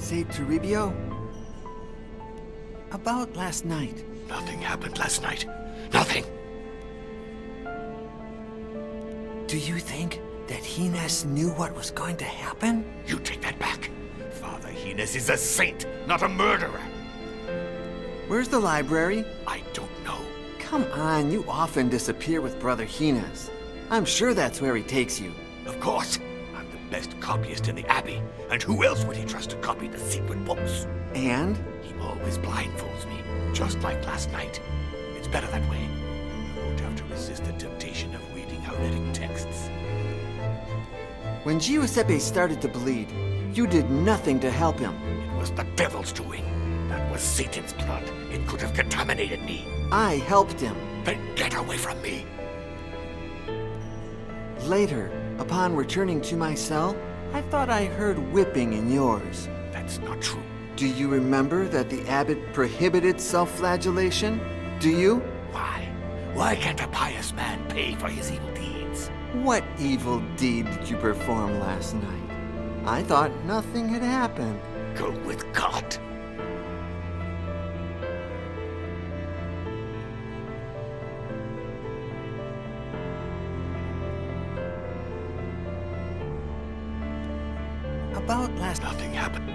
say, Toribio? About last night. Nothing happened last night. Nothing! Do you think that Hines knew what was going to happen? You take that back. Father Hines is a saint, not a murderer. Where's the library? I don't know. Come on, you often disappear with Brother Hines. I'm sure that's where he takes you. Of course. I'm the best copyist in the Abbey. And who else would he trust to copy the secret books? And? He always blindfolds me, just like last night. It's better that way. I won't have to resist the temptation of reading heretic texts. When Giuseppe started to bleed, you did nothing to help him. It was the devil's doing. That was Satan's blood. It could have contaminated me. I helped him. Then get away from me. Later, upon returning to my cell, I thought I heard whipping in yours. That's not true. Do you remember that the abbot prohibited self-flagellation? Do you? Why? Why can't a pious man pay for his evil deeds? What evil deed did you perform last night? I thought nothing had happened. Go with God. About last... Nothing happened.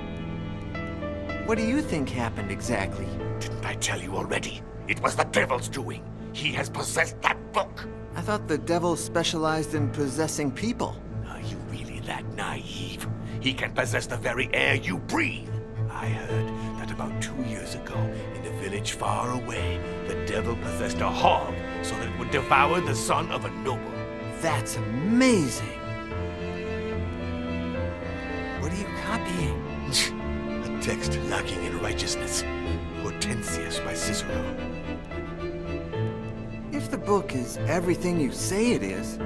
What do you think happened exactly? Didn't I tell you already? It was the devil's doing. He has possessed that book. I thought the devil specialized in possessing people. Are you really that naive? He can possess the very air you breathe. I heard that about 2 years ago, in a village far away, the devil possessed a hog so that it would devour the son of a noble. That's amazing. What are you copying? A text lacking in righteousness. Hortensius by Cicero. If the book is everything you say it is,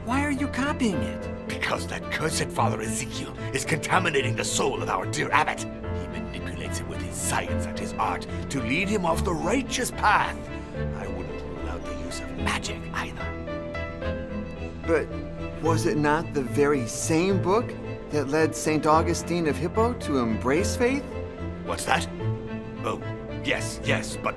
why are you copying it? Because that cursed Father Ezekiel is contaminating the soul of our dear abbot. He manipulates him with his science and his art to lead him off the righteous path. I wouldn't rule out the use of magic either. But was it not the very same book that led St. Augustine of Hippo to embrace faith? What's that? Oh, yes, but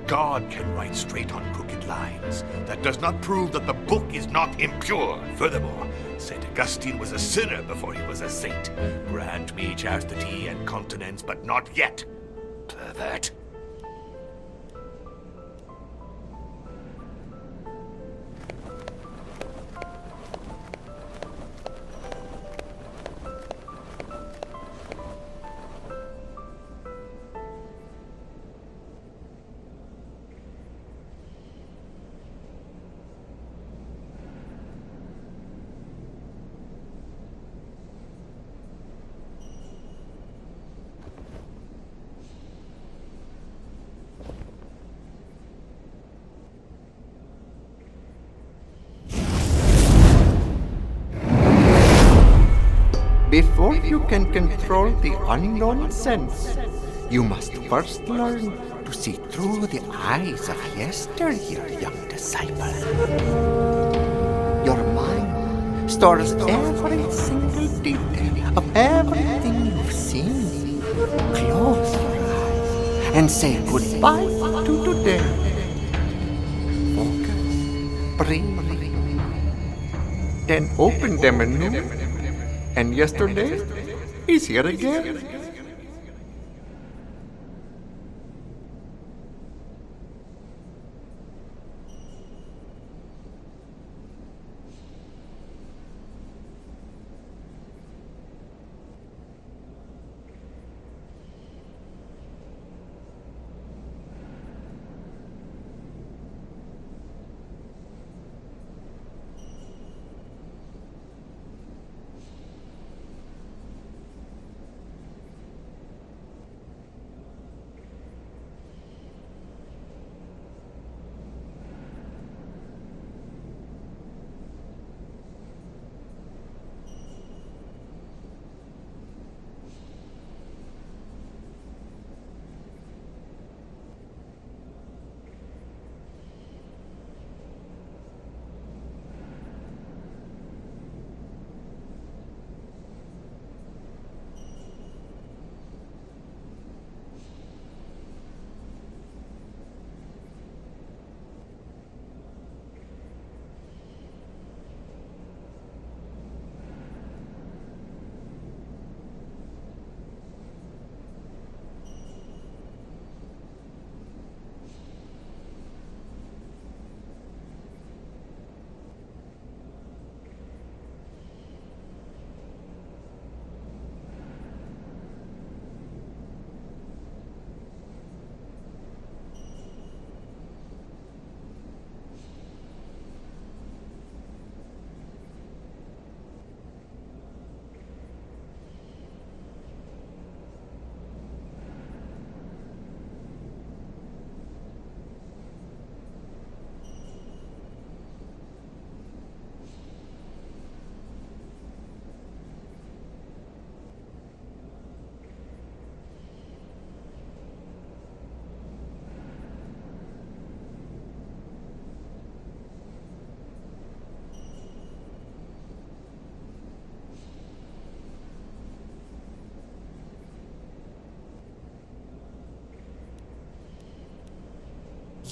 God can write straight on crooked lines. That does not prove that the book is not impure. Furthermore, St. Augustine was a sinner before he was a saint. Grant me chastity and continence, but not yet. Pervert. Before you can control the unknown sense, you must first learn to see through the eyes of yesteryear, young disciple. Your mind stores every single detail of everything you've seen. Close your eyes and say goodbye to today. Focus, breathe, then open them anew. And yesterday, he's here again.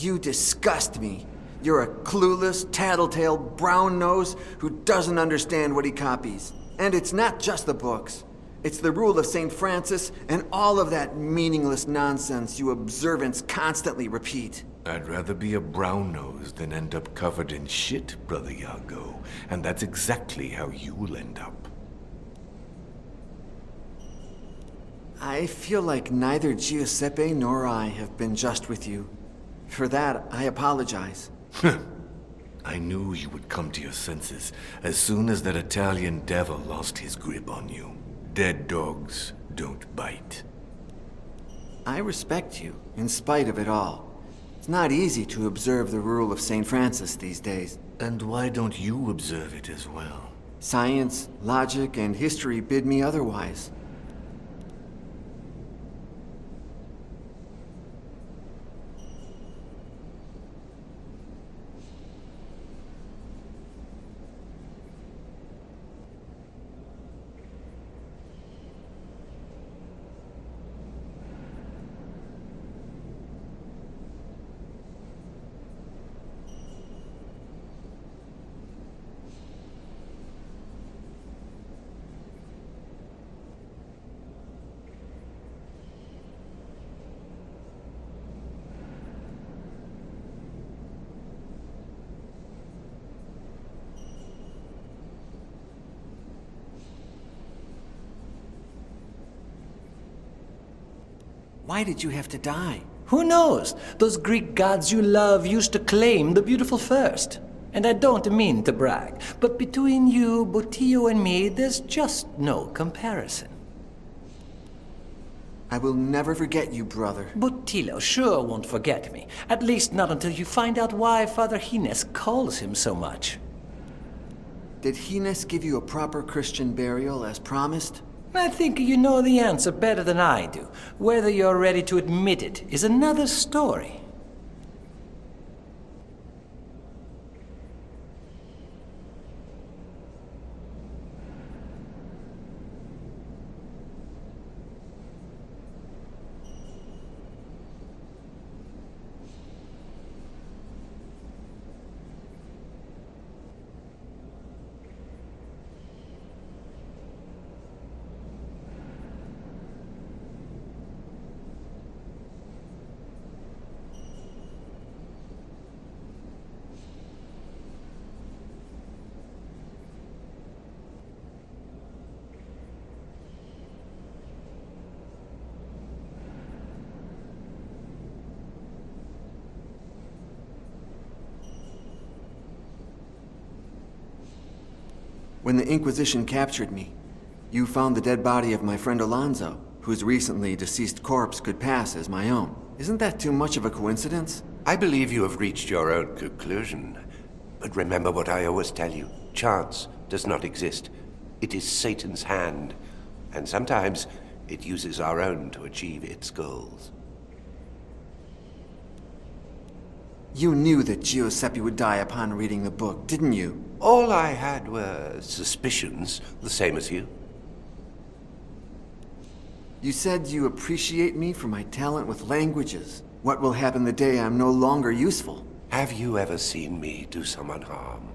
You disgust me. You're a clueless, tattletale, brown nose who doesn't understand what he copies. And it's not just the books. It's the rule of St. Francis and all of that meaningless nonsense you observants constantly repeat. I'd rather be a brown nose than end up covered in shit, Brother Iago. And that's exactly how you'll end up. I feel like neither Giuseppe nor I have been just with you. For that, I apologize. I knew you would come to your senses as soon as that Italian devil lost his grip on you. Dead dogs don't bite. I respect you, in spite of it all. It's not easy to observe the rule of St. Francis these days. And why don't you observe it as well? Science, logic, and history bid me otherwise. Why did you have to die? Who knows? Those Greek gods you love used to claim the beautiful first. And I don't mean to brag, but between you, Botillo, and me, there's just no comparison. I will never forget you, brother. Botillo sure won't forget me. At least not until you find out why Father Gines calls him so much. Did Gines give you a proper Christian burial as promised? I think you know the answer better than I do. Whether you're ready to admit it is another story. When the Inquisition captured me, you found the dead body of my friend Alonso, whose recently deceased corpse could pass as my own. Isn't that too much of a coincidence? I believe you have reached your own conclusion. But remember what I always tell you. Chance does not exist. It is Satan's hand. And sometimes it uses our own to achieve its goals. You knew that Giuseppe would die upon reading the book, didn't you? All I had were suspicions, the same as you. You said you appreciate me for my talent with languages. What will happen the day I'm no longer useful? Have you ever seen me do someone harm?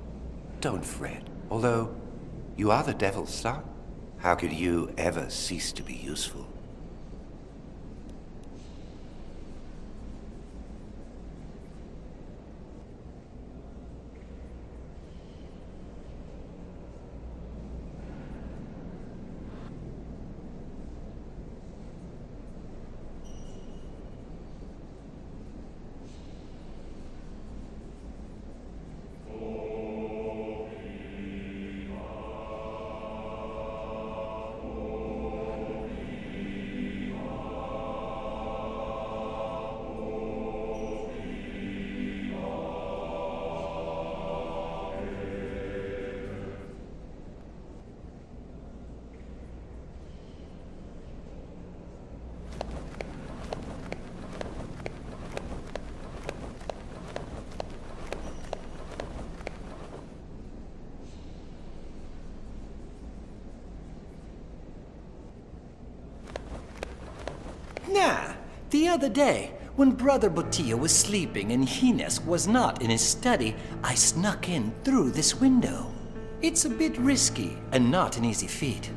Don't fret. Although, you are the devil's son. How could you ever cease to be useful? Nah, the other day, When Brother Botillo was sleeping and Hines was not in his study, I snuck in through this window. It's a bit risky and not an easy feat.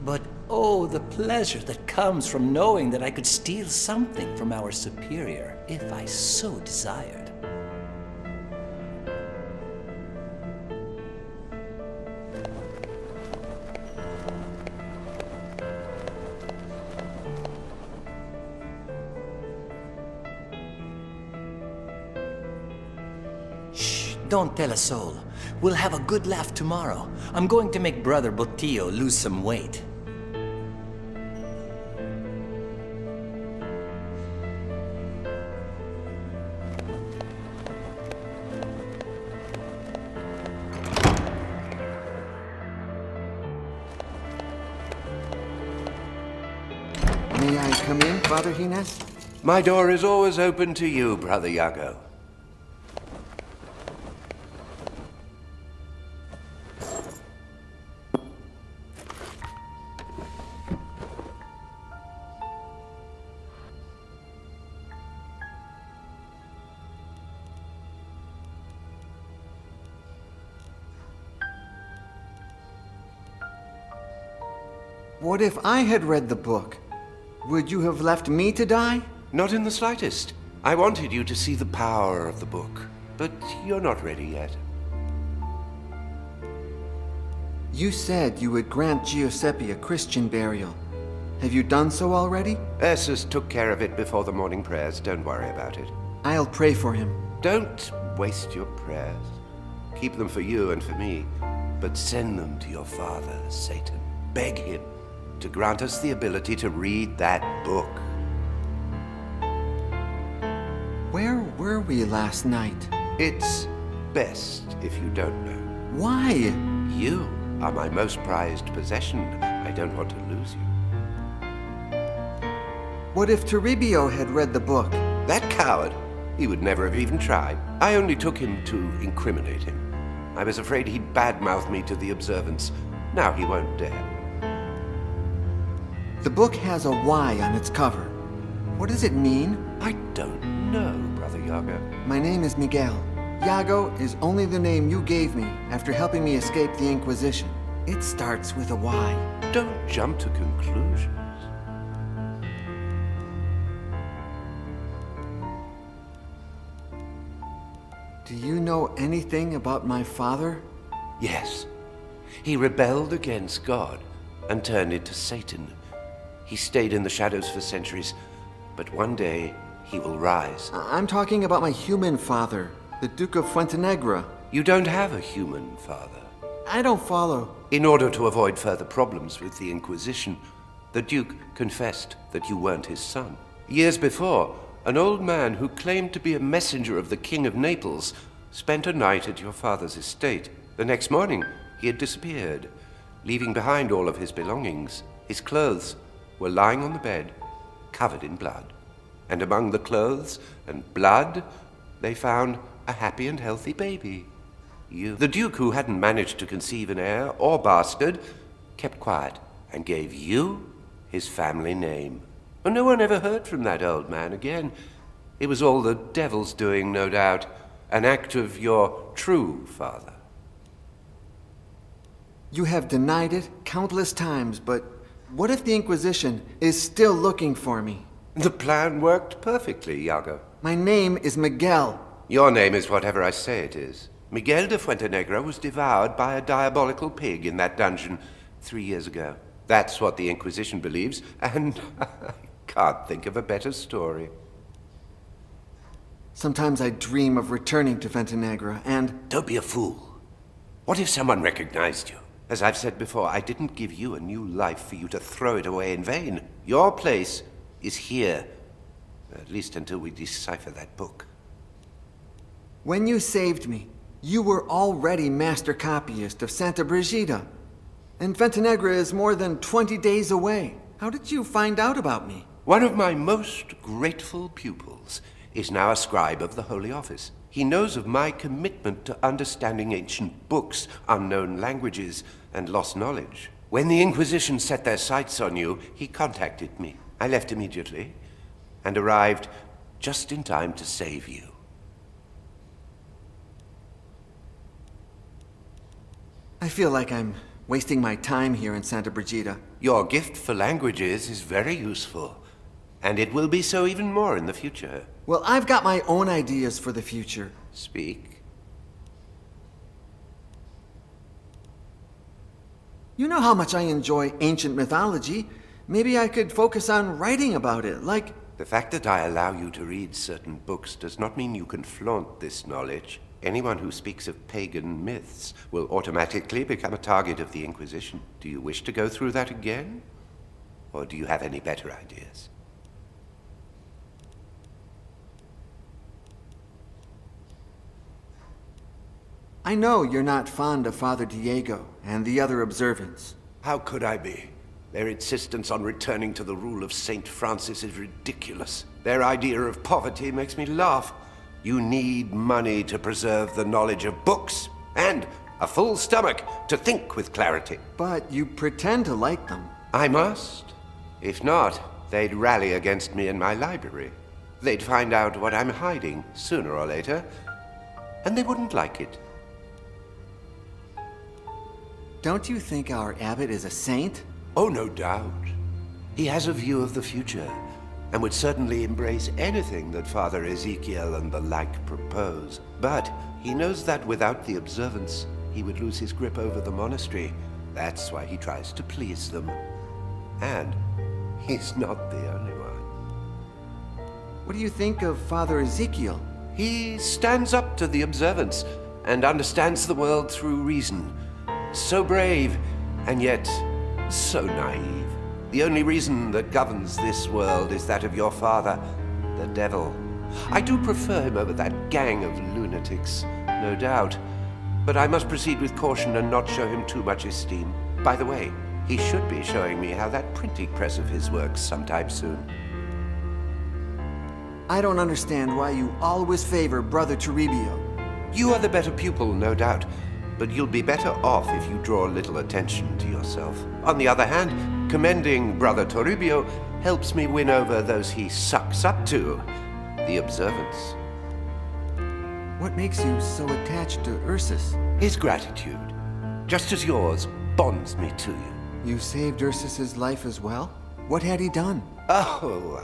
But oh, the pleasure that comes from knowing that I could steal something from our superior if I so desired. Shh, don't tell a soul. We'll have a good laugh tomorrow. I'm going to make Brother Botillo lose some weight. May I come in, Father Hines? My door is always open to you, Brother Iago. What if I had read the book? Would you have left me to die? Not in the slightest. I wanted you to see the power of the book, but you're not ready yet. You said you would grant Giuseppe a Christian burial. Have you done so already? Ursus took care of it before the morning prayers. Don't worry about it. I'll pray for him. Don't waste your prayers. Keep them for you and for me, but send them to your father, Satan. Beg him to grant us the ability to read that book. Where were we last night? It's best if you don't know. Why? You are my most prized possession. I don't want to lose you. What if Toribio had read the book? That coward! He would never have even tried. I only took him to incriminate him. I was afraid he'd badmouth me to the observants. Now he won't dare. The book has a Y on its cover. What does it mean? I don't know, Brother Iago. My name is Miguel. Iago is only the name you gave me after helping me escape the Inquisition. It starts with a Y. Don't jump to conclusions. Do you know anything about my father? Yes. He rebelled against God and turned into Satan. He stayed in the shadows for centuries, but one day he will rise. I'm talking about my human father, the Duke of Fuentenegra. You don't have a human father. I don't follow. In order to avoid further problems with the Inquisition, the Duke confessed that you weren't his son. Years before, an old man who claimed to be a messenger of the King of Naples spent a night at your father's estate. The next morning, he had disappeared, leaving behind all of his belongings. His clothes were lying on the bed, covered in blood. And among the clothes and blood, they found a happy and healthy baby. You. The Duke, who hadn't managed to conceive an heir or bastard, kept quiet and gave you his family name. And no one ever heard from that old man again. It was all the devil's doing, no doubt, an act of your true father. You have denied it countless times, but what if the Inquisition is still looking for me? The plan worked perfectly, Iago. My name is Miguel. Your name is whatever I say it is. Miguel de Fuentenegra was devoured by a diabolical pig in that dungeon 3 years ago. That's what the Inquisition believes, and I can't think of a better story. Sometimes I dream of returning to Fuentenegra, and... Don't be a fool. What if someone recognized you? As I've said before, I didn't give you a new life for you to throw it away in vain. Your place is here, at least until we decipher that book. When you saved me, you were already master copyist of Santa Brigida. And Fuentenegra is more than 20 days away. How did you find out about me? One of my most grateful pupils is now a scribe of the Holy Office. He knows of my commitment to understanding ancient books, unknown languages, and lost knowledge. When the Inquisition set their sights on you, he contacted me. I left immediately and arrived just in time to save you. I feel like I'm wasting my time here in Santa Brigida. Your gift for languages is very useful, and it will be so even more in the future. Well, I've got my own ideas for the future. Speak. You know how much I enjoy ancient mythology. Maybe I could focus on writing about it, like... The fact that I allow you to read certain books does not mean you can flaunt this knowledge. Anyone who speaks of pagan myths will automatically become a target of the Inquisition. Do you wish to go through that again? Or do you have any better ideas? I know you're not fond of Father Diego and the other observants. How could I be? Their insistence on returning to the rule of Saint Francis is ridiculous. Their idea of poverty makes me laugh. You need money to preserve the knowledge of books, and a full stomach to think with clarity. But you pretend to like them. I must. If not, they'd rally against me in my library. They'd find out what I'm hiding sooner or later, and they wouldn't like it. Don't you think our abbot is a saint? Oh, no doubt. He has a view of the future, and would certainly embrace anything that Father Ezekiel and the like propose. But he knows that without the observance, he would lose his grip over the monastery. That's why he tries to please them. And he's not the only one. What do you think of Father Ezekiel? He stands up to the observance and understands the world through reason. So brave, and yet so naive. The only reason that governs this world is that of your father, the devil. I do prefer him over that gang of lunatics, no doubt. But I must proceed with caution and not show him too much esteem. By the way, he should be showing me how that printing press of his works sometime soon. I don't understand why you always favor Brother Toribio. You are the better pupil, no doubt. But you'll be better off if you draw little attention to yourself. On the other hand, commending Brother Toribio helps me win over those he sucks up to, the observants. What makes you so attached to Ursus? His gratitude, just as yours, bonds me to you. You saved Ursus's life as well? What had he done? Oh,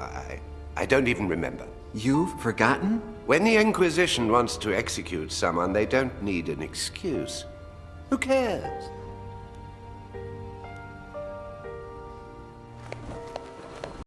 I don't even remember. You've forgotten? When the Inquisition wants to execute someone, they don't need an excuse. Who cares?